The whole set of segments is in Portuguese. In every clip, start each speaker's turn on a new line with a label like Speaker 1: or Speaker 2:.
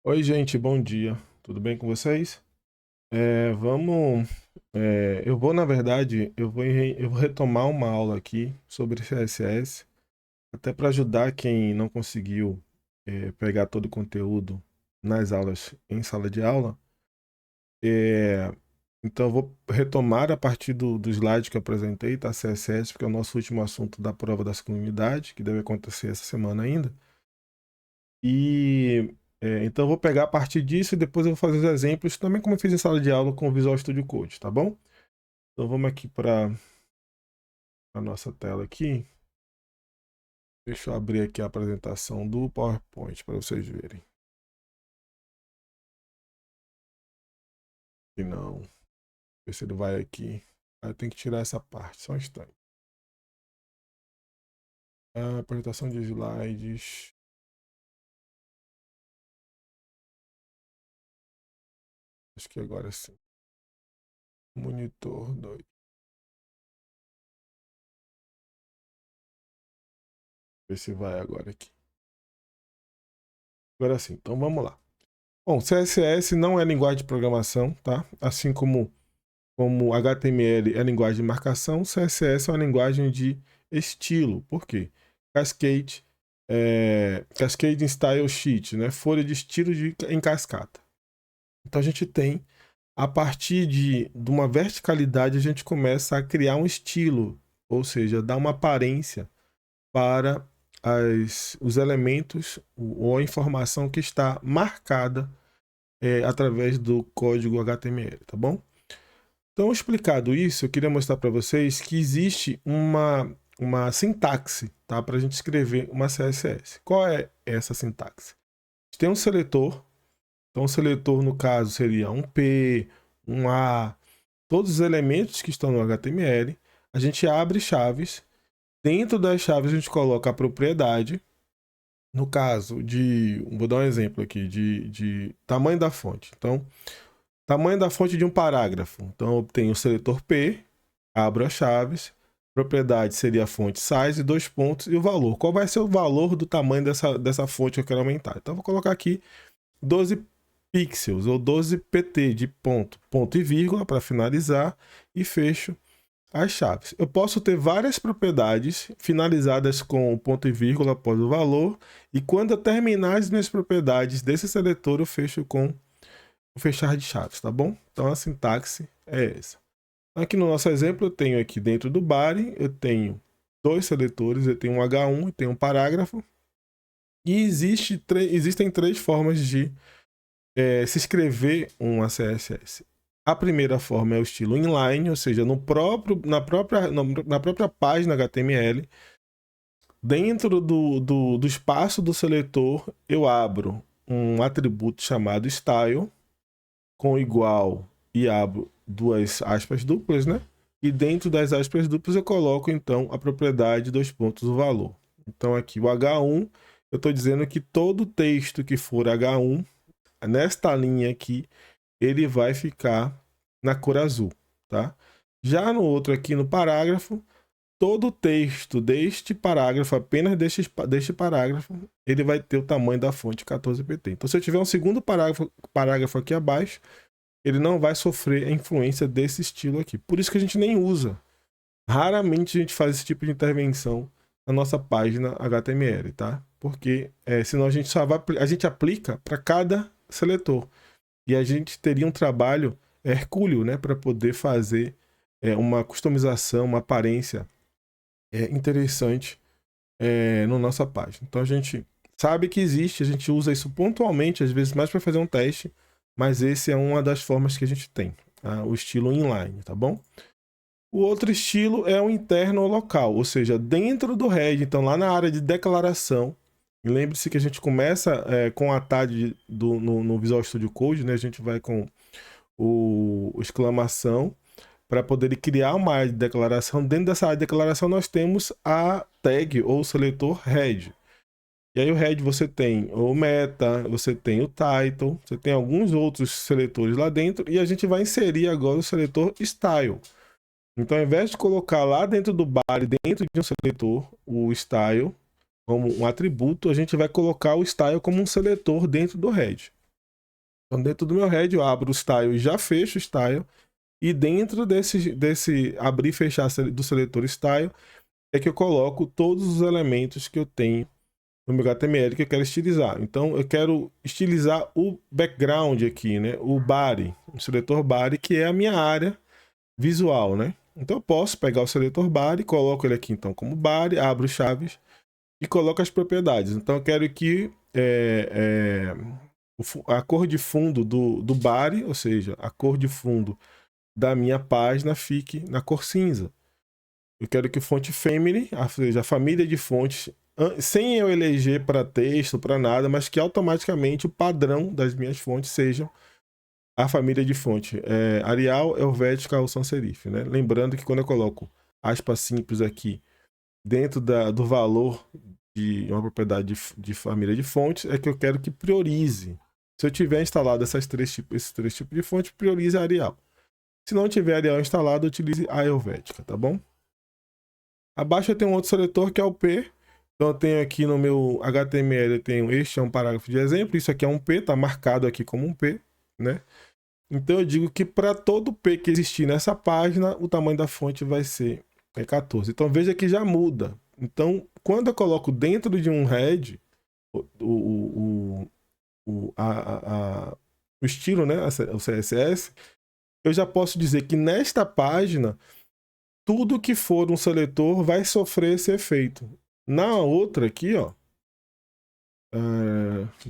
Speaker 1: Oi, gente, bom dia. Tudo bem com vocês? Eu vou, na verdade, eu vou retomar uma aula aqui sobre CSS, até para ajudar quem não conseguiu pegar todo o conteúdo nas aulas em sala de aula. É, então, eu vou retomar a partir do slide que eu apresentei, tá? CSS, porque é o nosso último assunto da prova da segunda unidade, que deve acontecer essa semana ainda. Então eu vou pegar a partir disso e depois eu vou fazer os exemplos, também como eu fiz em sala de aula com o Visual Studio Code, tá bom? Então vamos aqui para a nossa tela aqui. Deixa eu abrir aqui a apresentação do PowerPoint para vocês verem. Se não, ver se ele vai aqui. Aí eu tenho que tirar essa parte, só um instante. Apresentação de slides. Acho que agora sim. Monitor 2. Ver se vai agora aqui. Agora sim, então vamos lá. Bom, CSS não é linguagem de programação, tá? Assim como HTML é linguagem de marcação, CSS é uma linguagem de estilo. Por quê? Cascade Style Sheet, né? Folha de estilo em cascata. Então a gente tem, a partir de uma verticalidade, a gente começa a criar um estilo, ou seja, dar uma aparência para os elementos ou a informação que está marcada através do código HTML, tá bom? Então, explicado isso, eu queria mostrar para vocês que existe uma sintaxe, tá? Para a gente escrever uma CSS. Qual é essa sintaxe? A gente tem um seletor. Então, o seletor, no caso, seria um P, um A, todos os elementos que estão no HTML. A gente abre chaves. Dentro das chaves, a gente coloca a propriedade. No caso vou dar um exemplo aqui, de tamanho da fonte. Então, tamanho da fonte de um parágrafo. Então, eu tenho o seletor P, abro as chaves, propriedade seria a fonte size, 2 pontos, e o valor. Qual vai ser o valor do tamanho dessa fonte que eu quero aumentar? Então, eu vou colocar aqui 12 pixels, ou 12 pt de ponto e vírgula, para finalizar, e fecho as chaves. Eu posso ter várias propriedades finalizadas com o ponto e vírgula após o valor, e quando eu terminar as minhas propriedades desse seletor, eu fecho com o fechar de chaves, tá bom? Então a sintaxe é essa. Aqui no nosso exemplo, eu tenho aqui dentro do body, eu tenho dois seletores, eu tenho um H1 e tenho um parágrafo. E existem três formas de se escrever uma CSS. A primeira forma é o estilo inline, ou seja, na própria página HTML, dentro do espaço do seletor, eu abro um atributo chamado style, com igual, e abro duas aspas duplas, né? E dentro das aspas duplas eu coloco então a propriedade 2 pontos o valor. Então aqui o H1, eu estou dizendo que todo texto que for H1, nesta linha aqui, ele vai ficar na cor azul, tá? Já no outro aqui no parágrafo, todo o texto deste parágrafo, apenas deste parágrafo, ele vai ter o tamanho da fonte 14 pt. Então se eu tiver um segundo parágrafo aqui abaixo, ele não vai sofrer a influência desse estilo aqui. Por isso que a gente nem usa. Raramente a gente faz esse tipo de intervenção na nossa página HTML, tá? Porque senão a gente a gente aplica para cada seletor. E a gente teria um trabalho hercúleo, né? Para poder fazer uma customização, uma aparência interessante na nossa página. Então a gente sabe que existe, a gente usa isso pontualmente, às vezes mais para fazer um teste, mas esse é uma das formas que a gente tem, tá? O estilo inline, tá bom? O outro estilo é o interno ou local, ou seja, dentro do head, então lá na área de declaração. Lembre-se que a gente começa com a tag no Visual Studio Code, né? A gente vai com o exclamação para poder criar uma área de declaração. Dentro dessa área de declaração nós temos a tag ou seletor head. E aí o head você tem o meta, você tem o title, você tem alguns outros seletores lá dentro, e a gente vai inserir agora o seletor style. Então, ao invés de colocar lá dentro do body, dentro de um seletor, o style como um atributo, a gente vai colocar o style como um seletor dentro do head. Então, dentro do meu head, eu abro o style e já fecho o style. E dentro desse abrir e fechar do seletor style, é que eu coloco todos os elementos que eu tenho no meu HTML que eu quero estilizar. Então, eu quero estilizar o background aqui, né? O body, o seletor body, que é a minha área visual, né? Então, eu posso pegar o seletor body, coloco ele aqui, então, como body, abro chaves e coloco as propriedades. Então, eu quero que a cor de fundo do body, ou seja, a cor de fundo da minha página, fique na cor cinza. Eu quero que fonte family, ou seja, a família de fontes, sem eu eleger para texto, para nada, mas que automaticamente o padrão das minhas fontes sejam a família de fonte. Arial, Helvética ou Sans Serif, né? Lembrando que quando eu coloco aspas simples aqui dentro do valor de uma propriedade de família de fontes, é que eu quero que priorize. Se eu tiver instalado esses três tipos de fonte, priorize a Arial. Se não tiver Arial instalado, utilize a Helvética, tá bom? Abaixo eu tenho um outro seletor que é o P. Então eu tenho aqui no meu HTML, eu tenho este é um parágrafo de exemplo, isso aqui é um P, tá marcado aqui como um P, né? Então eu digo que para todo P que existir nessa página, o tamanho da fonte vai ser 14. Então veja que já muda. Então, quando eu coloco dentro de um head, o estilo, né, o CSS, eu já posso dizer que nesta página, tudo que for um seletor vai sofrer esse efeito. Na outra aqui, ó,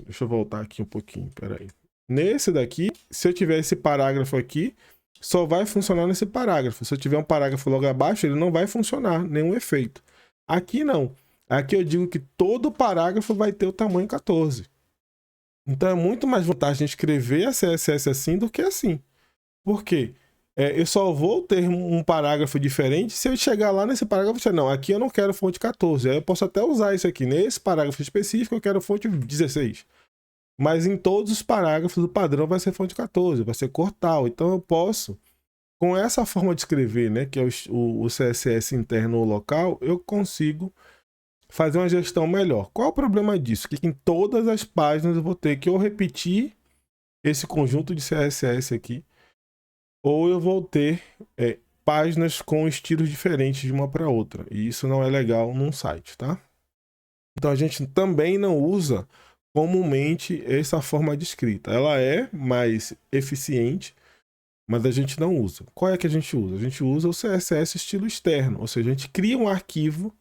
Speaker 1: deixa eu voltar aqui um pouquinho, peraí. Nesse daqui, se eu tiver esse parágrafo aqui, só vai funcionar nesse parágrafo. Se eu tiver um parágrafo logo abaixo, ele não vai funcionar, nenhum efeito. Aqui não. Aqui eu digo que todo parágrafo vai ter o tamanho 14. Então é muito mais vantagem escrever a CSS assim do que assim. Por quê? Eu só vou ter um parágrafo diferente se eu chegar lá nesse parágrafo e dizer, não, aqui eu não quero fonte 14. Aí eu posso até usar isso aqui. Nesse parágrafo específico eu quero fonte 16. Mas em todos os parágrafos o padrão vai ser fonte 14, vai ser cor tal. Então eu posso, com essa forma de escrever, né, que é o CSS interno ou local, eu consigo fazer uma gestão melhor. Qual é o problema disso? Que em todas as páginas eu vou ter que ou repetir esse conjunto de CSS aqui, ou eu vou ter páginas com estilos diferentes de uma para outra. E isso não é legal num site, tá? Então a gente também não usa comumente essa forma de escrita. Ela é mais eficiente, mas a gente não usa. Qual é que a gente usa? A gente usa o CSS estilo externo, ou seja, a gente cria um arquivo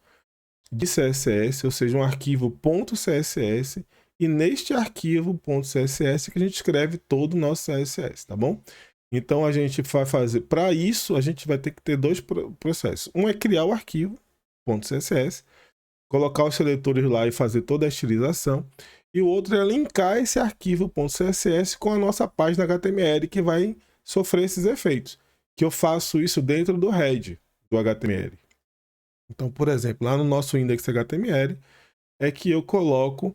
Speaker 1: de CSS, ou seja, um arquivo .css, e neste arquivo .css que a gente escreve todo o nosso CSS, tá bom? Então a gente vai fazer, para isso a gente vai ter que ter dois processos. Um é criar o arquivo .css, colocar os seletores lá e fazer toda a estilização, e o outro é linkar esse arquivo .css com a nossa página HTML que vai sofrer esses efeitos, que eu faço isso dentro do head do HTML. Então, por exemplo, lá no nosso index HTML é que eu coloco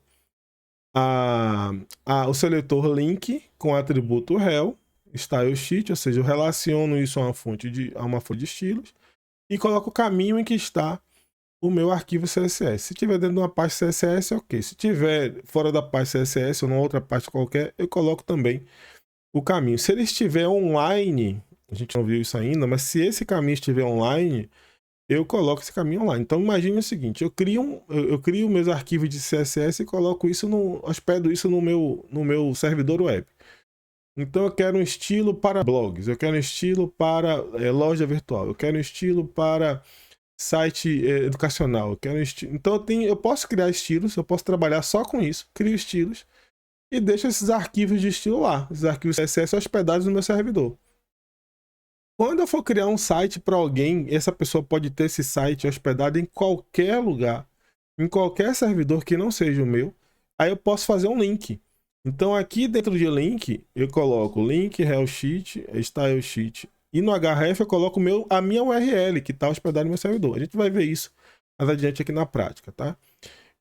Speaker 1: o seletor link com o atributo rel, style sheet, ou seja, eu relaciono isso a uma fonte de estilos e coloco o caminho em que está o meu arquivo CSS. Se tiver dentro de uma pasta CSS, ok. Se tiver fora da pasta CSS ou numa outra pasta qualquer, eu coloco também o caminho. Se ele estiver online, a gente não viu isso ainda, mas se esse caminho estiver online, eu coloco esse caminho online. Então imagine o seguinte, eu crio meus arquivos de CSS e coloco isso hospedo isso no meu servidor web. Então eu quero um estilo para blogs, eu quero um estilo para loja virtual, eu quero um estilo para site educacional, eu quero um estilo. Então eu posso criar estilos, eu posso trabalhar só com isso, crio estilos e deixo esses arquivos de estilo lá, esses arquivos CSS hospedados no meu servidor. Quando eu for criar um site para alguém, essa pessoa pode ter esse site hospedado em qualquer lugar, em qualquer servidor que não seja o meu. Aí eu posso fazer um link. Então aqui dentro de link, eu coloco link, rel sheet, style sheet. E no href eu coloco a minha URL, que está hospedada no meu servidor. A gente vai ver isso mais adiante aqui na prática, tá?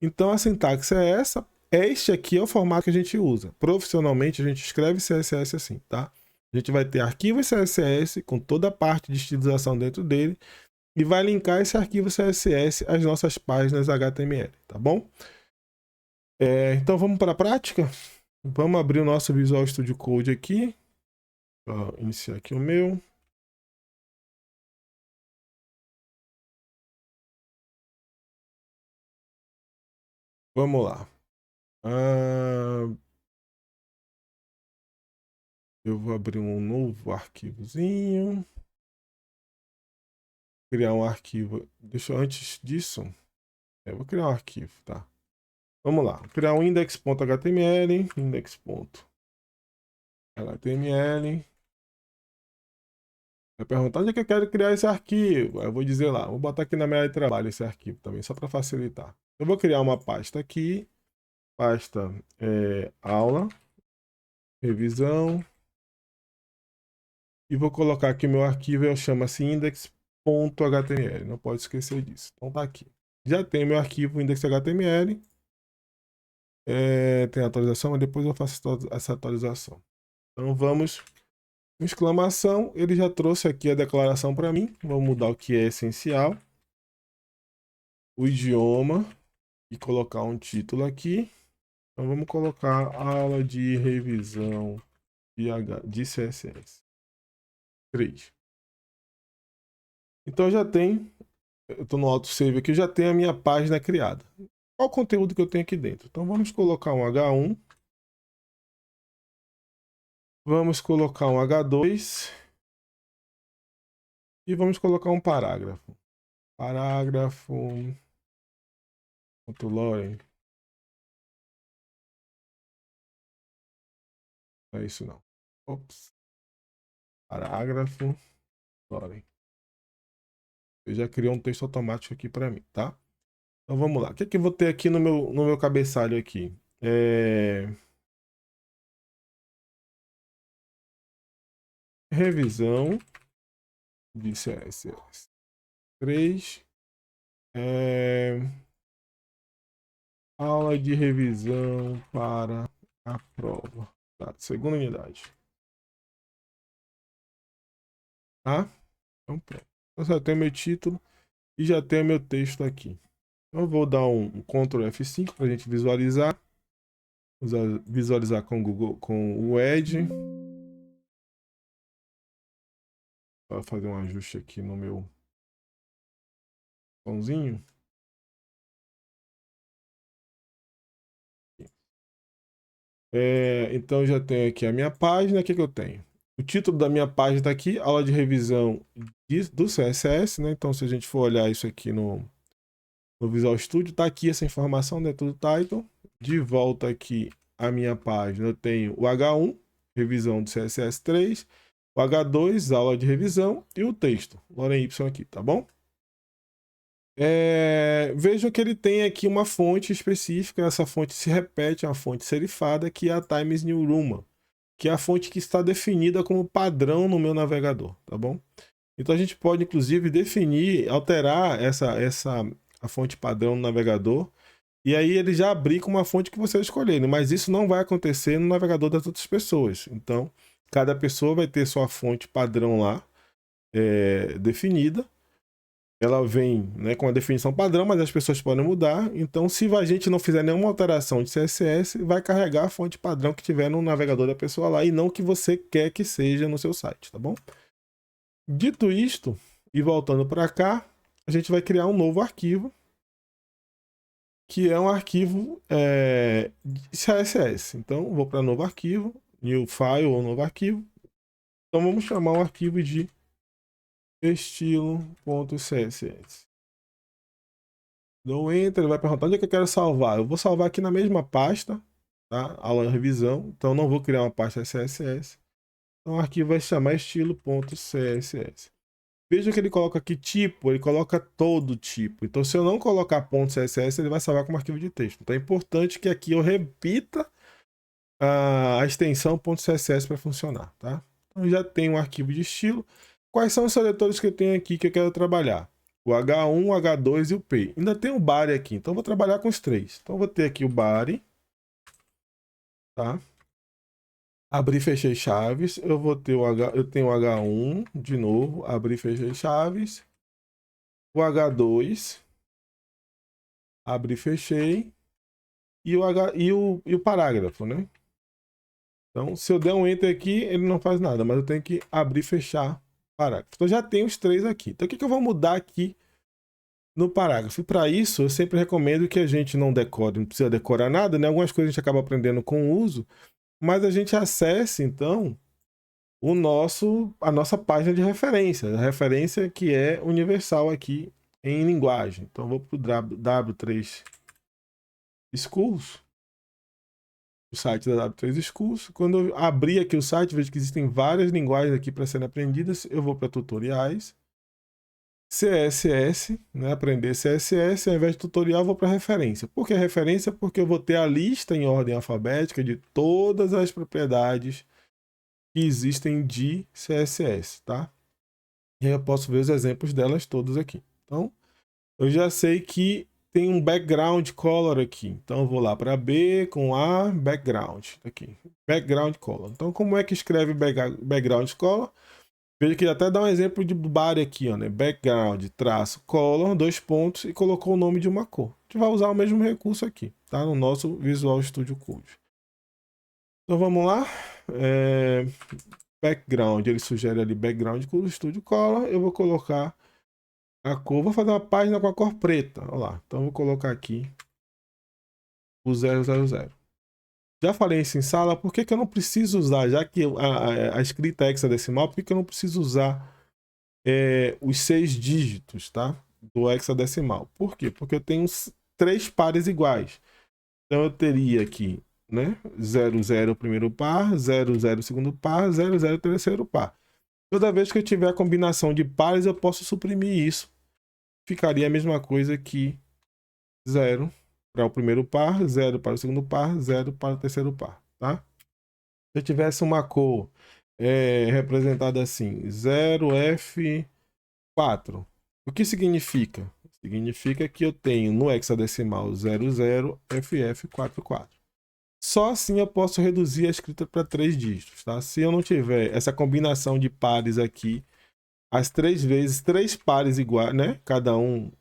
Speaker 1: Então a sintaxe é essa. Este aqui é o formato que a gente usa. Profissionalmente a gente escreve CSS assim, tá? A gente vai ter arquivo CSS com toda a parte de estilização dentro dele e vai linkar esse arquivo CSS às nossas páginas HTML, tá bom? Então vamos para a prática? Vamos abrir o nosso Visual Studio Code aqui. Vou iniciar aqui o meu. Vamos lá. Eu vou abrir um novo arquivozinho. Criar um arquivo. Deixa eu, antes disso, eu vou criar um arquivo, tá? Vamos lá. Vou criar um index.html, index.html. Vai perguntar onde é que eu quero criar esse arquivo. Eu vou dizer lá, vou botar aqui na minha área de trabalho esse arquivo também, só para facilitar. Eu vou criar uma pasta aqui, pasta aula, revisão, e vou colocar aqui meu arquivo, chama-se index.html, não pode esquecer disso. Então tá aqui. Já tem meu arquivo index.html, tem atualização, mas depois eu faço essa atualização. Então vamos, exclamação, ele já trouxe aqui a declaração para mim, vou mudar o que é essencial, o idioma, e colocar um título aqui. Então vamos colocar aula de revisão de CSS 3. Então já tem, eu estou no autosave aqui, já tem a minha página criada. Qual o conteúdo que eu tenho aqui dentro? Então vamos colocar um H1, vamos colocar um H2 e vamos colocar um parágrafo. Parágrafo.loren. Não é isso não. Ops. Parágrafo. Loren. Eu já criou um texto automático aqui para mim, tá? Então vamos lá. O que é que eu vou ter aqui no meu cabeçalho aqui? Revisão de CSS 3. Aula de revisão para a prova. Tá, segunda unidade. Tá? Então pronto. Eu já tenho meu título e já tenho meu texto aqui. Então eu vou dar um Ctrl F5 para a gente visualizar. Visualizar com o Google, com o Edge. Vou fazer um ajuste aqui no meu pãozinho. Então já tenho aqui a minha página. O que eu tenho? O título da minha página está aqui, aula de revisão do CSS, né? Então se a gente for olhar isso aqui no Visual Studio, está aqui essa informação dentro do title. De volta aqui a minha página, eu tenho o H1, revisão do CSS 3, o H2, aula de revisão, e o texto, Loren Y aqui, tá bom? Vejam que ele tem aqui uma fonte específica, essa fonte se repete, é uma fonte serifada, que é a Times New Roman, que é a fonte que está definida como padrão no meu navegador, tá bom? Então a gente pode, inclusive, definir, alterar a fonte padrão no navegador, e aí ele já abrir com uma fonte que você escolher, né? Mas isso não vai acontecer no navegador das outras pessoas. Então, cada pessoa vai ter sua fonte padrão lá, definida. Ela vem, né, com a definição padrão, mas as pessoas podem mudar. Então, se a gente não fizer nenhuma alteração de CSS, vai carregar a fonte padrão que tiver no navegador da pessoa lá, e não o que você quer que seja no seu site, tá bom? Dito isto, e voltando para cá, a gente vai criar um novo arquivo, que é um arquivo CSS. Então, vou para novo arquivo, new file ou novo arquivo. Então, vamos chamar o arquivo de estilo.css. Dou enter, ele vai perguntar onde é que eu quero salvar. Eu vou salvar aqui na mesma pasta, tá? Aula de revisão. Então, não vou criar uma pasta CSS. Então, o arquivo vai se chamar estilo.css. Veja que ele coloca aqui tipo, ele coloca todo tipo. Então, se eu não colocar .css, ele vai salvar como arquivo de texto. Então, é importante que aqui eu repita a extensão .css para funcionar, tá? Então, já tenho um arquivo de estilo. Quais são os seletores que eu tenho aqui que eu quero trabalhar? O H1, o H2 e o P. Ainda tem o body aqui, então eu vou trabalhar com os três. Então, eu vou ter aqui o body, tá? Abrir e fechei chaves. Eu vou ter eu tenho o H1 de novo, abrir e fechei chaves. O H2, abrir e fechei. E o parágrafo, né? Então, se eu der um Enter aqui, ele não faz nada, mas eu tenho que abrir e fechar parágrafo. Então, já tenho os 3 aqui. Então, o que eu vou mudar aqui no parágrafo? Para isso, eu sempre recomendo que a gente não decore, não precisa decorar nada, né? Algumas coisas a gente acaba aprendendo com o uso, mas a gente acesse, então, a nossa página de referência, a referência que é universal aqui em linguagem. Então, eu vou para o W3 Schools, o site da W3 Schools. Quando eu abrir aqui o site, vejo que existem várias linguagens aqui para serem aprendidas. Eu vou para tutoriais, CSS, né? Aprender CSS. Ao invés de tutorial, eu vou para referência. Por que referência? Porque eu vou ter a lista em ordem alfabética de todas as propriedades que existem de CSS, tá? E aí eu posso ver os exemplos delas todos aqui. Então, eu já sei que tem um background color aqui. Então, eu vou lá para B com A, background. Aqui, background color. Então, como é que escreve background color? Veja que até dá um exemplo de body aqui, ó, né? Background, traço, color, 2 pontos e colocou o nome de uma cor. A gente vai usar o mesmo recurso aqui, tá? No nosso Visual Studio Code. Então, vamos lá. Background, ele sugere ali background com o Studio Color. Eu vou colocar a cor, vou fazer uma página com a cor preta. Olha lá, então eu vou colocar aqui o 000. Já falei isso em sala, por que eu não preciso usar, já que a escrita é hexadecimal, por que eu não preciso usar os 6 dígitos, tá? Do hexadecimal. Por quê? Porque eu tenho 3 pares iguais. Então eu teria aqui, né? 00 primeiro par, 00 segundo par, 00 terceiro par. Toda vez que eu tiver a combinação de pares, eu posso suprimir isso. Ficaria a mesma coisa que 0 para o primeiro par, 0 para o segundo par, 0 para o terceiro par, tá? Se eu tivesse uma cor representada assim, 0F4, o que significa? Significa que eu tenho no hexadecimal 00FF44. Só assim eu posso reduzir a escrita para 3 dígitos, tá? Se eu não tiver essa combinação de pares aqui, as 3 vezes 3 pares iguais, né? Cada um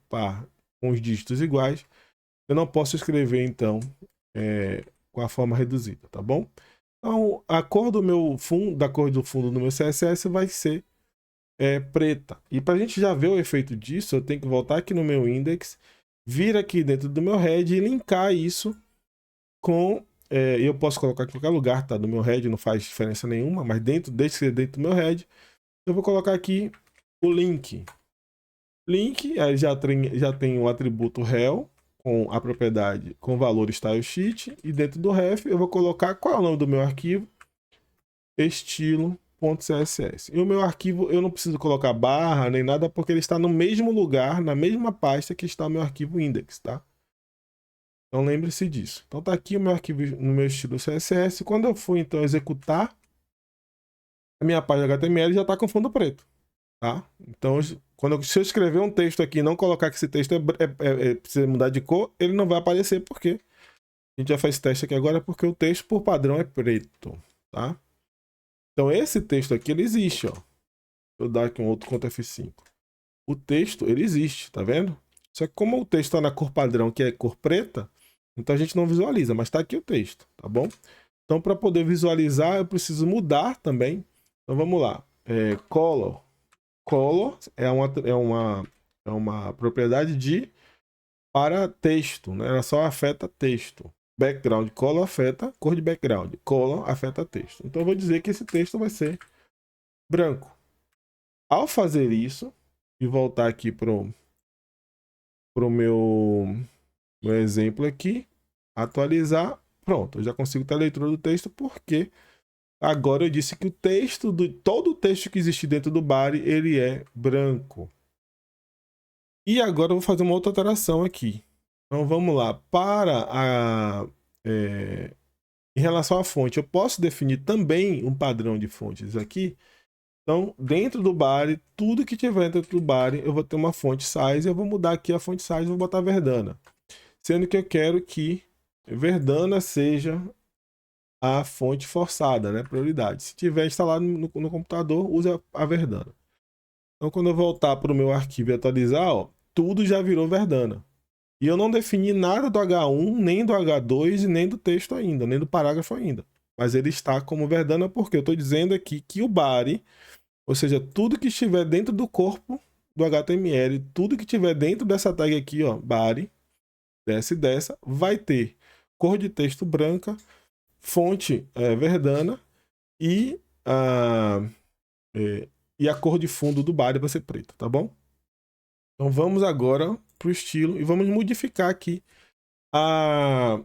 Speaker 1: par com os dígitos iguais, eu não posso escrever, então, com a forma reduzida, tá bom? Então, a cor do meu fundo, da cor do fundo do meu CSS vai ser preta. E para a gente já ver o efeito disso, eu tenho que voltar aqui no meu index, vir aqui dentro do meu head e linkar isso com... eu posso colocar em qualquer lugar, tá? Do meu head, não faz diferença nenhuma, mas desde que seja dentro do meu head, eu vou colocar aqui o link. Link, aí já tem o atributo rel, com a propriedade com valor stylesheet, e dentro do ref eu vou colocar qual é o nome do meu arquivo, estilo.css. E o meu arquivo eu não preciso colocar barra nem nada, porque ele está no mesmo lugar, na mesma pasta que está o meu arquivo index, tá? Então lembre-se disso. Então tá aqui o meu arquivo no meu estilo CSS. Quando eu for então executar, a minha página HTML já está com fundo preto, tá? Então se eu escrever um texto aqui e não colocar que esse texto precisa mudar de cor, ele não vai aparecer, porque a gente já faz teste aqui agora, porque o texto por padrão é preto, tá? Então esse texto aqui, ele existe, ó. Vou dar aqui um outro Ctrl F5. O texto, ele existe, tá vendo? Só que como o texto está na cor padrão, que é cor preta, então a gente não visualiza, mas está aqui o texto, tá bom? Então para poder visualizar, eu preciso mudar também. Então vamos lá. Color. Color é uma propriedade para texto, né? Ela só afeta texto. Background color afeta cor de background. Color afeta texto. Então eu vou dizer que esse texto vai ser branco. Ao fazer isso, e voltar aqui pro meu exemplo aqui, atualizar, pronto, eu já consigo ter a leitura do texto, porque agora eu disse que o texto, todo o texto que existe dentro do body, ele é branco. E agora eu vou fazer uma outra alteração aqui. Então vamos lá, em relação à fonte, eu posso definir também um padrão de fontes aqui. Então, dentro do body, tudo que tiver dentro do body, eu vou ter uma fonte size, eu vou mudar aqui a fonte size e vou botar Verdana. Sendo que eu quero que Verdana seja a fonte forçada, né? Prioridade. Se tiver instalado no computador, use a Verdana. Então, quando eu voltar para o meu arquivo e atualizar, ó, tudo já virou Verdana. E eu não defini nada do H1, nem do H2, nem do texto ainda, nem do parágrafo ainda. mas ele está como Verdana porque eu estou dizendo aqui que o body, ou seja, tudo que estiver dentro do corpo do HTML, tudo que estiver dentro dessa tag aqui, ó, body, dessa, vai ter cor de texto branca, fonte Verdana e a cor de fundo do body vai ser preta, tá bom? Então vamos agora para o estilo e vamos modificar aqui a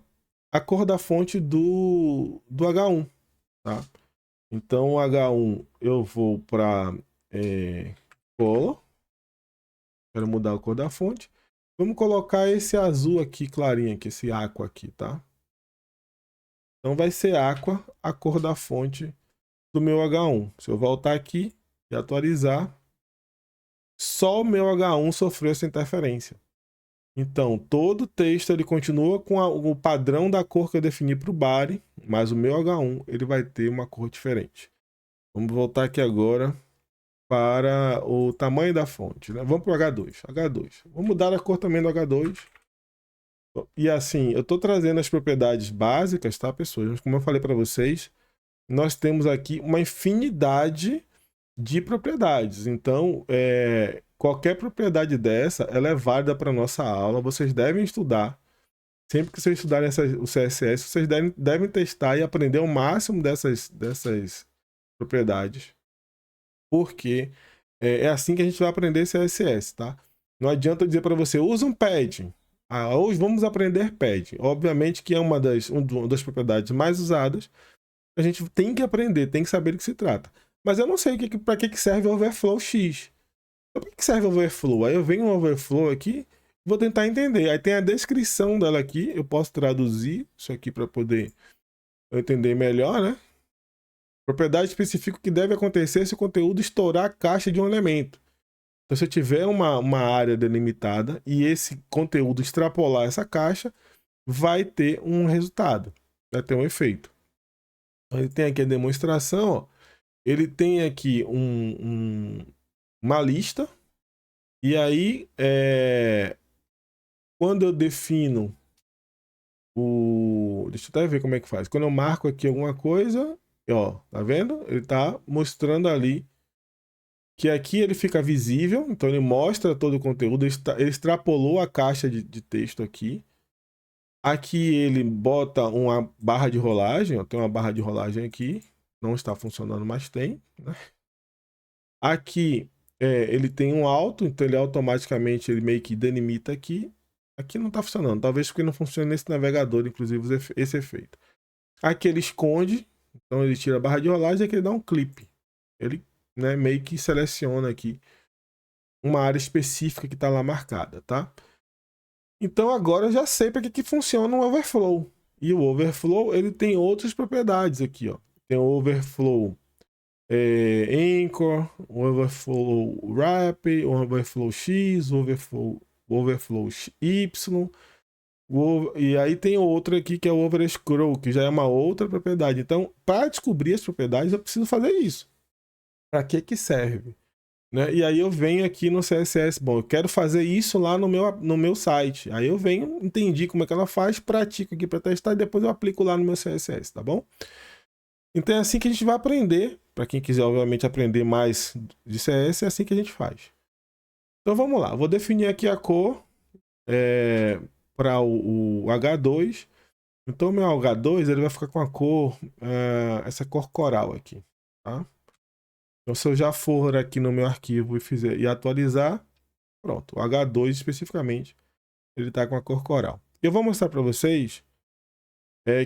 Speaker 1: cor da fonte do H1, tá? Então o H1 eu vou para color, quero mudar a cor da fonte. Vamos colocar esse azul aqui clarinho, aqui, esse aqua aqui, tá? Então vai ser aqua a cor da fonte do meu H1. Se eu voltar aqui e atualizar, só o meu H1 sofreu essa interferência. Então, todo o texto ele continua com o padrão da cor que eu defini para o body, mas o meu H1 ele vai ter uma cor diferente. Vamos voltar aqui agora para o tamanho da fonte, né? Vamos para o H2. Vamos mudar a cor também do H2. E assim, eu estou trazendo as propriedades básicas, tá, pessoas? Mas como eu falei para vocês, nós temos aqui uma infinidade de propriedades. Então, qualquer propriedade dessa, ela é válida para nossa aula. Vocês devem estudar. Sempre que vocês estudarem o CSS, vocês devem testar e aprender o máximo dessas propriedades. Porque é assim que a gente vai aprender CSS, tá? Não adianta eu dizer para você, usa um padding. Hoje vamos aprender padding. Obviamente que é uma das propriedades mais usadas. A gente tem que aprender, tem que saber do que se trata. Mas eu não sei para que serve o overflow X. Para que serve o overflow? Aí eu venho um overflow aqui, vou tentar entender. Aí tem a descrição dela aqui, eu posso traduzir isso aqui para poder eu entender melhor, né? Propriedade específica que deve acontecer se o conteúdo estourar a caixa de um elemento. Então, se eu tiver uma área delimitada e esse conteúdo extrapolar essa caixa, vai ter um resultado, vai ter um efeito. Então, ele tem aqui a demonstração, ó. Ele tem aqui uma lista, e aí, quando eu defino deixa eu até ver como é que faz. Quando eu marco aqui alguma coisa, ó, tá vendo? Ele tá mostrando ali que aqui ele fica visível, então ele mostra todo o conteúdo, ele extrapolou a caixa de texto aqui. Aqui ele bota uma barra de rolagem, ó, tem uma barra de rolagem aqui, não está funcionando, mas tem, né? Aqui ele tem um alto, então ele automaticamente ele meio que delimita aqui. Aqui não está funcionando, talvez porque não funcione nesse navegador, inclusive esse efeito. Aqui ele esconde, então ele tira a barra de rolagem e aqui ele dá um clipe. Ele, né, meio que seleciona aqui uma área específica que está lá marcada, tá? Então agora eu já sei para que funciona o overflow. E o overflow ele tem outras propriedades aqui, ó. Tem o overflow anchor, o overflow wrap, o overflow x, o overflow y. E aí tem outro aqui que é o overscroll, que já é uma outra propriedade. Então, para descobrir as propriedades, eu preciso fazer isso. Para que serve? Né? E aí eu venho aqui no CSS. Bom, eu quero fazer isso lá no meu site. Aí eu venho, entendi como é que ela faz, pratico aqui para testar e depois eu aplico lá no meu CSS, tá bom? Então é assim que a gente vai aprender. Para quem quiser, obviamente, aprender mais de CS, é assim que a gente faz. Então vamos lá. Vou definir aqui a cor para o H2. Então o meu H2 ele vai ficar com a cor, essa cor coral aqui, tá? Então se eu já for aqui no meu arquivo e atualizar, pronto, o H2 especificamente, ele está com a cor coral. Eu vou mostrar para vocês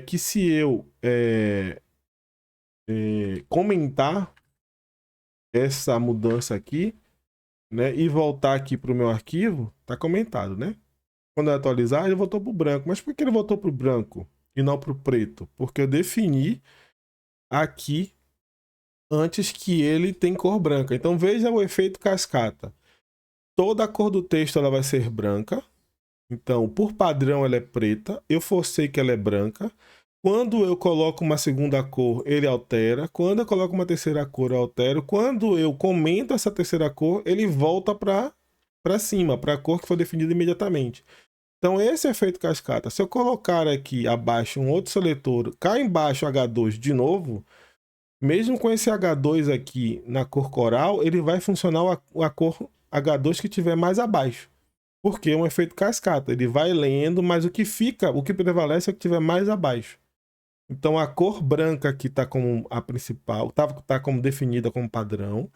Speaker 1: que se eu comentar essa mudança aqui, né, e voltar aqui para o meu arquivo, tá comentado, né? Quando eu atualizar, ele voltou para o branco. Mas por que ele voltou para o branco e não para o preto? Porque eu defini aqui antes que ele tem cor branca. Então veja o efeito cascata. Toda a cor do texto ela vai ser branca. Então, por padrão, ela é preta. Eu forcei que ela é branca. Quando eu coloco uma segunda cor, ele altera. Quando eu coloco uma terceira cor, eu altero. Quando eu comento essa terceira cor, ele volta para cima, para a cor que foi definida imediatamente. Então, esse efeito cascata, se eu colocar aqui abaixo um outro seletor, cá embaixo H2 de novo, mesmo com esse H2 aqui na cor coral, ele vai funcionar a cor H2 que tiver mais abaixo. Porque é um efeito cascata. Ele vai lendo, mas o que prevalece é o que tiver mais abaixo. Então a cor branca que está como a principal, tá como definida como padrão.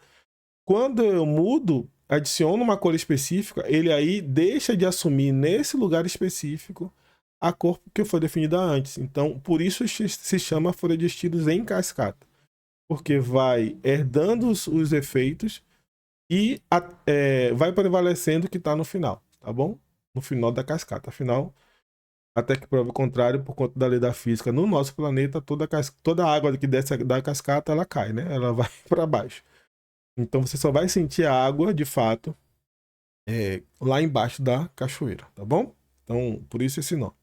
Speaker 1: Quando eu mudo, adiciono uma cor específica, ele aí deixa de assumir nesse lugar específico a cor que foi definida antes. Então, por isso se chama folha de estilos em cascata. Porque vai herdando os efeitos e vai prevalecendo o que está no final, tá bom? No final da cascata. Afinal, até que prova o contrário, por conta da lei da física, no nosso planeta, toda a água que desce da cascata, ela cai, né? Ela vai para baixo. Então você só vai sentir a água, de fato, lá embaixo da cachoeira, tá bom? Então, por isso esse nome.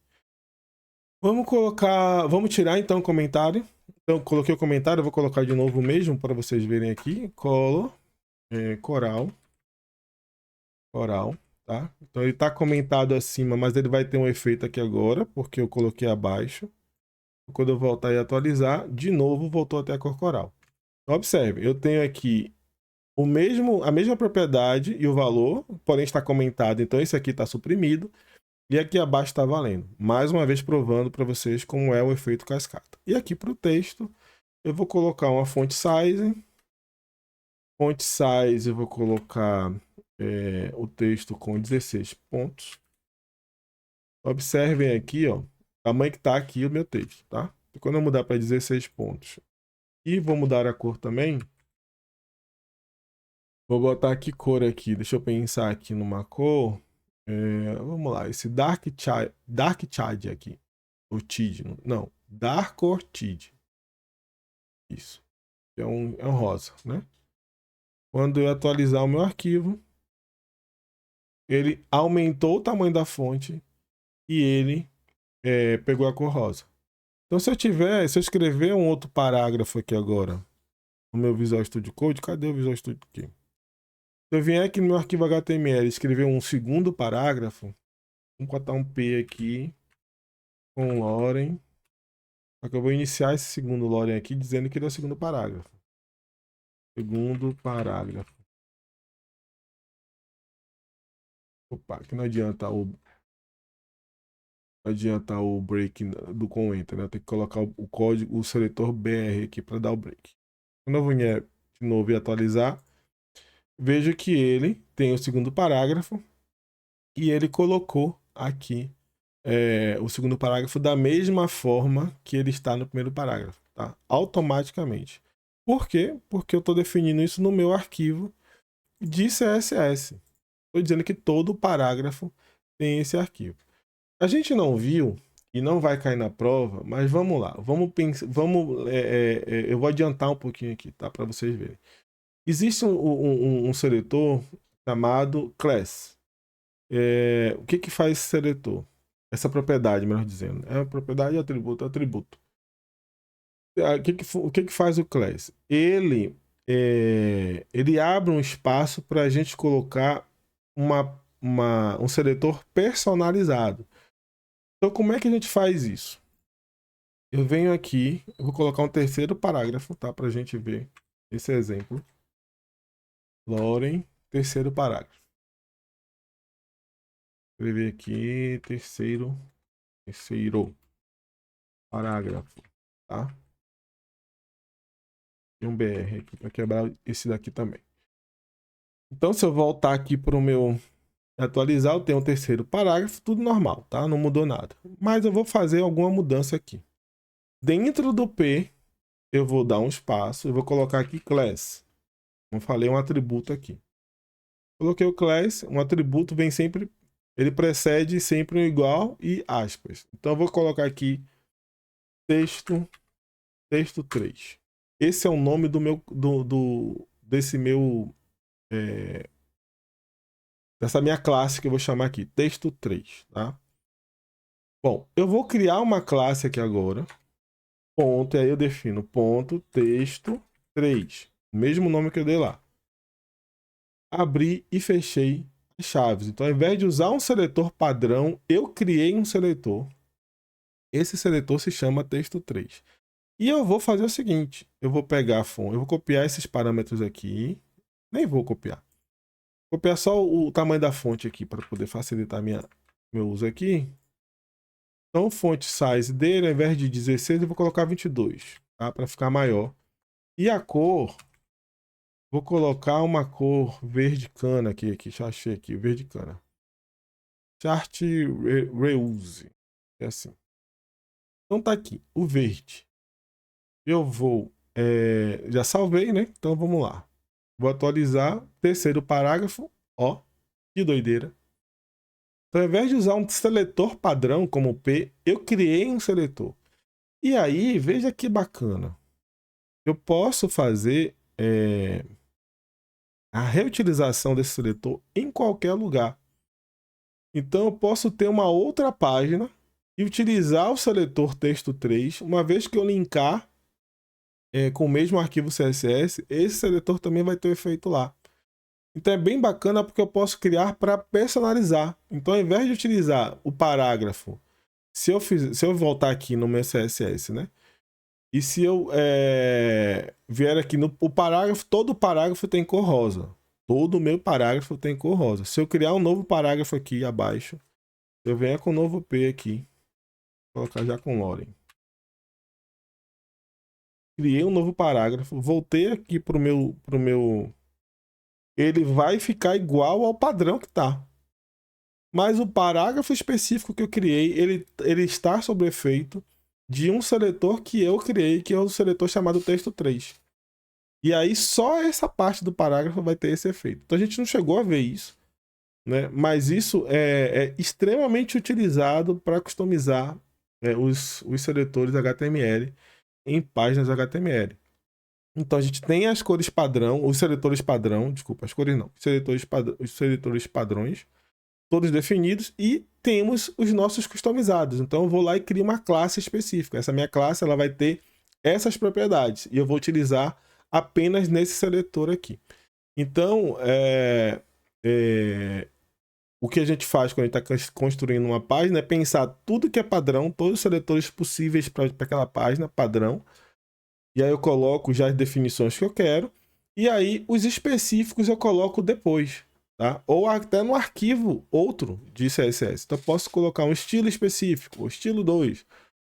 Speaker 1: Vamos tirar então o comentário. Então, eu coloquei o comentário, eu vou colocar de novo o mesmo para vocês verem aqui. Coral, tá? Então ele está comentado acima, mas ele vai ter um efeito aqui agora, porque eu coloquei abaixo. Quando eu voltar e atualizar, de novo voltou até a cor coral. Então, observe, eu tenho aqui a mesma propriedade e o valor, porém está comentado, então esse aqui está suprimido. E aqui abaixo está valendo. Mais uma vez provando para vocês como é o efeito cascata. E aqui para o texto, eu vou colocar uma font size. Font size, eu vou colocar o texto com 16 pontos. Observem aqui, ó, o tamanho que está aqui o meu texto, tá? E quando eu mudar para 16 pontos e vou mudar a cor também, vou botar aqui cor aqui. Deixa eu pensar aqui numa cor. Vamos lá, esse Dark Chad aqui. O Tid, não. Dark Orchid. Isso. É um rosa, né? Quando eu atualizar o meu arquivo, ele aumentou o tamanho da fonte e ele pegou a cor rosa. Então, se eu escrever um outro parágrafo aqui agora no meu Visual Studio Code, cadê o Visual Studio aqui? Se eu vier aqui no meu arquivo HTML e escrever um segundo parágrafo, vamos botar um P aqui com Loren. Só que eu vou iniciar esse segundo Loren aqui dizendo que ele é o segundo parágrafo. Segundo parágrafo. Opa, que não adianta o break do com enter, né? Eu tenho que colocar o código, o seletor BR aqui para dar o break. Quando eu vier de novo e atualizar, vejo que ele tem o segundo parágrafo e ele colocou aqui o segundo parágrafo da mesma forma que ele está no primeiro parágrafo, tá? Automaticamente. Por quê? Porque eu estou definindo isso no meu arquivo de CSS. Estou dizendo que todo parágrafo tem esse arquivo. A gente não viu e não vai cair na prova, mas vamos lá. Vamos pensar, eu vou adiantar um pouquinho aqui, tá? Para vocês verem. Existe um seletor chamado class. O que faz esse seletor? Essa propriedade, melhor dizendo. É uma propriedade, atributo, atributo. O que faz o class? Ele abre um espaço para a gente colocar um seletor personalizado. Então, como é que a gente faz isso? Eu venho aqui, eu vou colocar um terceiro parágrafo, tá? Para a gente ver esse exemplo. Loren, terceiro parágrafo. Vou escrever aqui, terceiro parágrafo, tá? Tem um BR aqui para quebrar esse daqui também. Então, se eu voltar aqui para o meu atualizar, eu tenho um terceiro parágrafo, tudo normal, tá? Não mudou nada. Mas eu vou fazer alguma mudança aqui. Dentro do P, eu vou dar um espaço, eu vou colocar aqui class. Como falei, um atributo aqui. Coloquei o class, um atributo vem sempre, ele precede sempre um igual e aspas. Então eu vou colocar aqui texto 3. Esse é o nome dessa minha classe que eu vou chamar aqui, texto 3, tá? Bom, eu vou criar uma classe aqui agora, ponto, e aí eu defino ponto texto 3, mesmo nome que eu dei lá. Abri e fechei chaves. Então, ao invés de usar um seletor padrão, eu criei um seletor. Esse seletor se chama texto3. E eu vou fazer o seguinte, eu vou pegar a fonte, eu vou copiar esses parâmetros aqui, nem vou copiar. Vou copiar só o tamanho da fonte aqui para poder facilitar meu uso aqui. Então, fonte size dele, ao invés de 16, eu vou colocar 22, tá? Para ficar maior. E a cor, vou colocar uma cor verde cana aqui, já achei aqui, verde cana. Chart Reuse, é assim. Então tá aqui, o verde. Eu vou, já salvei, né? Então vamos lá. Vou atualizar, terceiro parágrafo, ó, que doideira. Então, ao invés de usar um seletor padrão como P, eu criei um seletor. E aí, veja que bacana. Eu posso fazer a reutilização desse seletor em qualquer lugar. Então, eu posso ter uma outra página e utilizar o seletor texto3, uma vez que eu linkar com o mesmo arquivo CSS, esse seletor também vai ter o efeito lá. Então é bem bacana porque eu posso criar para personalizar. Então, ao invés de utilizar o parágrafo, se eu voltar aqui no meu CSS, né? E se eu vier aqui no parágrafo, todo parágrafo tem cor rosa. Todo o meu parágrafo tem cor rosa. Se eu criar um novo parágrafo aqui abaixo, eu venho com um novo P aqui. Vou colocar já com Loren. Criei um novo parágrafo. Voltei aqui pro meu... Ele vai ficar igual ao padrão que tá. Mas o parágrafo específico que eu criei, ele está sob efeito de um seletor que eu criei, que é o seletor chamado texto3. E aí só essa parte do parágrafo vai ter esse efeito. Então a gente não chegou a ver isso, né? Mas isso é extremamente utilizado para customizar os seletores HTML em páginas HTML. Então a gente tem as cores padrão, os seletores padrão, desculpa, as cores não, os seletores padrões, todos definidos, e temos os nossos customizados. Então eu vou lá e crio uma classe específica. Essa minha classe ela vai ter essas propriedades e eu vou utilizar apenas nesse seletor aqui. Então, o que a gente faz quando a gente está construindo uma página é pensar tudo que é padrão, todos os seletores possíveis para aquela página, padrão. E aí eu coloco já as definições que eu quero. E aí os específicos eu coloco depois. Tá? Ou até no arquivo outro de CSS. Então eu posso colocar um estilo específico, ou estilo 2.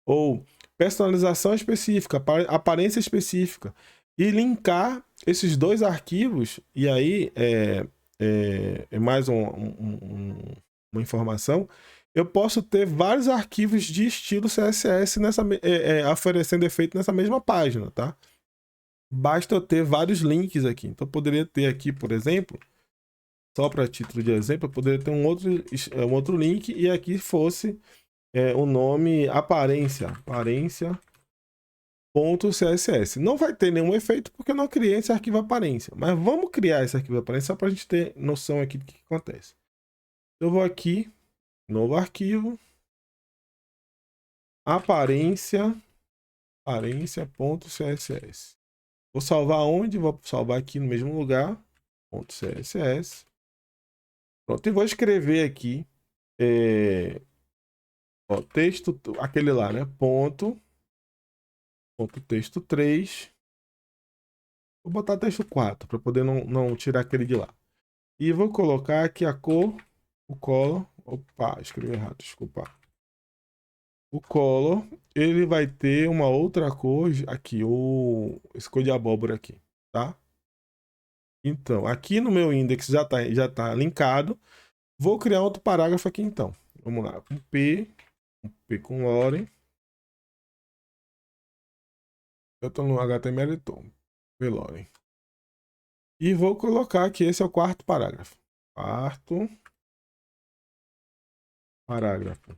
Speaker 1: Ou personalização específica, aparência específica. E linkar esses dois arquivos. E aí é mais uma informação. Eu posso ter vários arquivos de estilo CSS oferecendo efeito nessa mesma página, tá? Basta eu ter vários links aqui. Então, eu poderia ter aqui, por exemplo, só para título de exemplo, eu poderia ter um outro link e aqui fosse o nome aparência.css. Não vai ter nenhum efeito porque eu não criei esse arquivo aparência. Mas vamos criar esse arquivo aparência só para a gente ter noção aqui do que acontece. Eu vou aqui, novo arquivo, aparência.css. Vou salvar onde? Vou salvar aqui no mesmo lugar, .css. Pronto, e vou escrever aqui texto, aquele lá, né? Ponto texto 3. Vou botar texto 4 para poder não tirar aquele de lá. E vou colocar aqui a cor, o color. Opa, escrevi errado, desculpa. O color, ele vai ter uma outra cor aqui, esse cor de abóbora aqui, tá? Então, aqui no meu index já tá linkado. Vou criar outro parágrafo aqui então. Vamos lá, um P com Loren. Eu tô no HTML, P Loren. E vou colocar aqui, esse é o quarto parágrafo. Quarto parágrafo.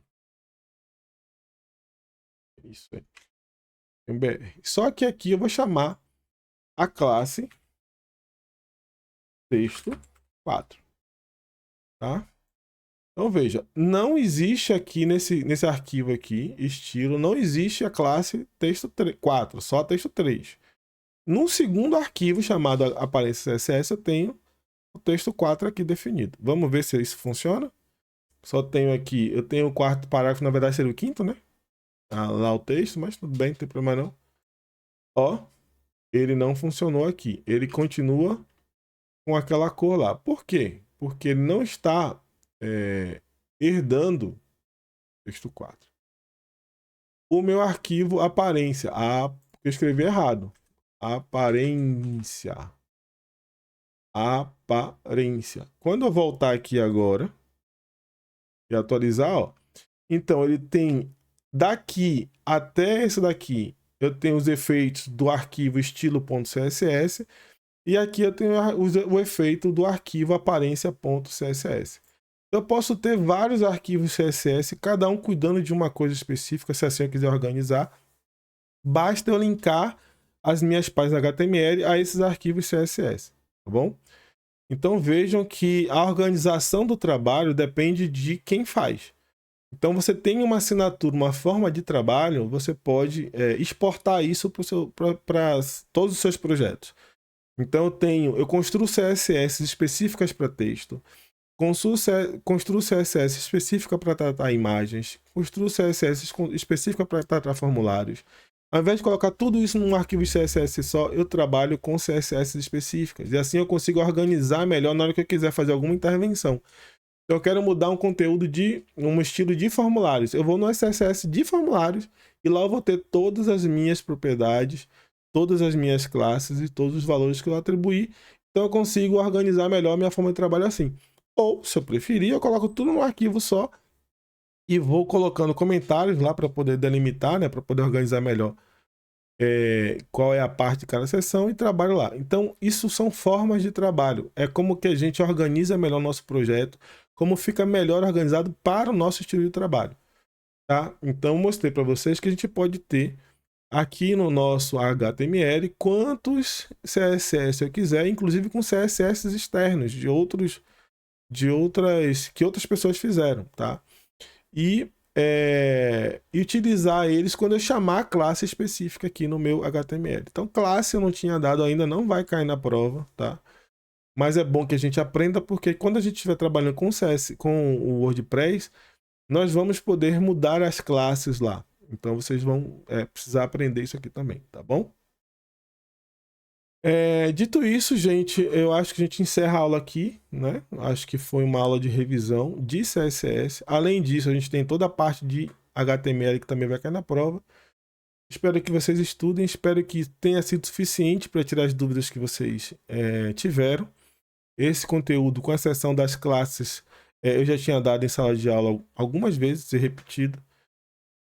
Speaker 1: Isso aí. Só que aqui eu vou chamar a classe texto 4. Tá? Então veja, não existe aqui nesse arquivo aqui, estilo, não existe a classe texto 4, só texto 3. No segundo arquivo chamado aparência CSS eu tenho o texto 4 aqui definido. Vamos ver se isso funciona. Só tenho aqui, eu tenho o quarto parágrafo, na verdade seria o quinto, né? Lá o texto, mas tudo bem, não tem problema não. Ó, ele não funcionou aqui. Ele continua com aquela cor lá. Por quê? Porque ele não está herdando texto 4. O meu arquivo aparência. Eu escrevi errado. Aparência. Aparência. Quando eu voltar aqui agora e atualizar, ó. Então, ele tem daqui até esse daqui, eu tenho os efeitos do arquivo estilo.css e aqui eu tenho o efeito do arquivo aparência.css. Eu posso ter vários arquivos CSS, cada um cuidando de uma coisa específica, se assim eu quiser organizar. Basta eu linkar as minhas páginas HTML a esses arquivos CSS, tá bom? Então vejam que a organização do trabalho depende de quem faz. Então você tem uma assinatura, uma forma de trabalho, você pode exportar isso para todos os seus projetos. Então eu construo CSS específicas para texto, construo CSS específica para tratar imagens, construo CSS específica para tratar formulários. Ao invés de colocar tudo isso num arquivo CSS só, eu trabalho com CSS específicas. E assim eu consigo organizar melhor na hora que eu quiser fazer alguma intervenção. Então eu quero mudar um conteúdo de um estilo de formulários. Eu vou no CSS de formulários e lá eu vou ter todas as minhas propriedades, todas as minhas classes e todos os valores que eu atribuí. Então eu consigo organizar melhor a minha forma de trabalho assim. Ou, se eu preferir, eu coloco tudo num arquivo só e vou colocando comentários lá para poder delimitar, né, para poder organizar melhor qual é a parte de cada seção e trabalho lá. Então, isso são formas de trabalho. É como que a gente organiza melhor o nosso projeto, como fica melhor organizado para o nosso estilo de trabalho. Tá? Então, eu mostrei para vocês que a gente pode ter aqui no nosso HTML quantos CSS eu quiser, inclusive com CSS externos que outras pessoas fizeram, tá? E utilizar eles quando eu chamar a classe específica aqui no meu HTML. Então, classe eu não tinha dado ainda, não vai cair na prova, tá? Mas é bom que a gente aprenda, porque quando a gente estiver trabalhando com o WordPress, nós vamos poder mudar as classes lá. Então, vocês vão precisar aprender isso aqui também, tá bom? Dito isso, gente, eu acho que a gente encerra a aula aqui, né? Acho que foi uma aula de revisão de CSS. Além disso, a gente tem toda a parte de HTML que também vai cair na prova. Espero que vocês estudem, espero que tenha sido suficiente para tirar as dúvidas que vocês tiveram. Esse conteúdo, com exceção das classes, eu já tinha dado em sala de aula algumas vezes e repetido.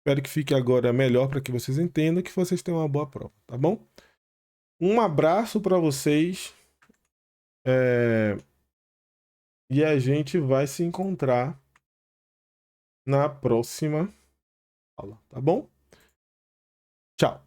Speaker 1: Espero que fique agora melhor para que vocês entendam e que vocês tenham uma boa prova, tá bom? Um abraço para vocês. E a gente vai se encontrar na próxima aula, tá bom? Tchau.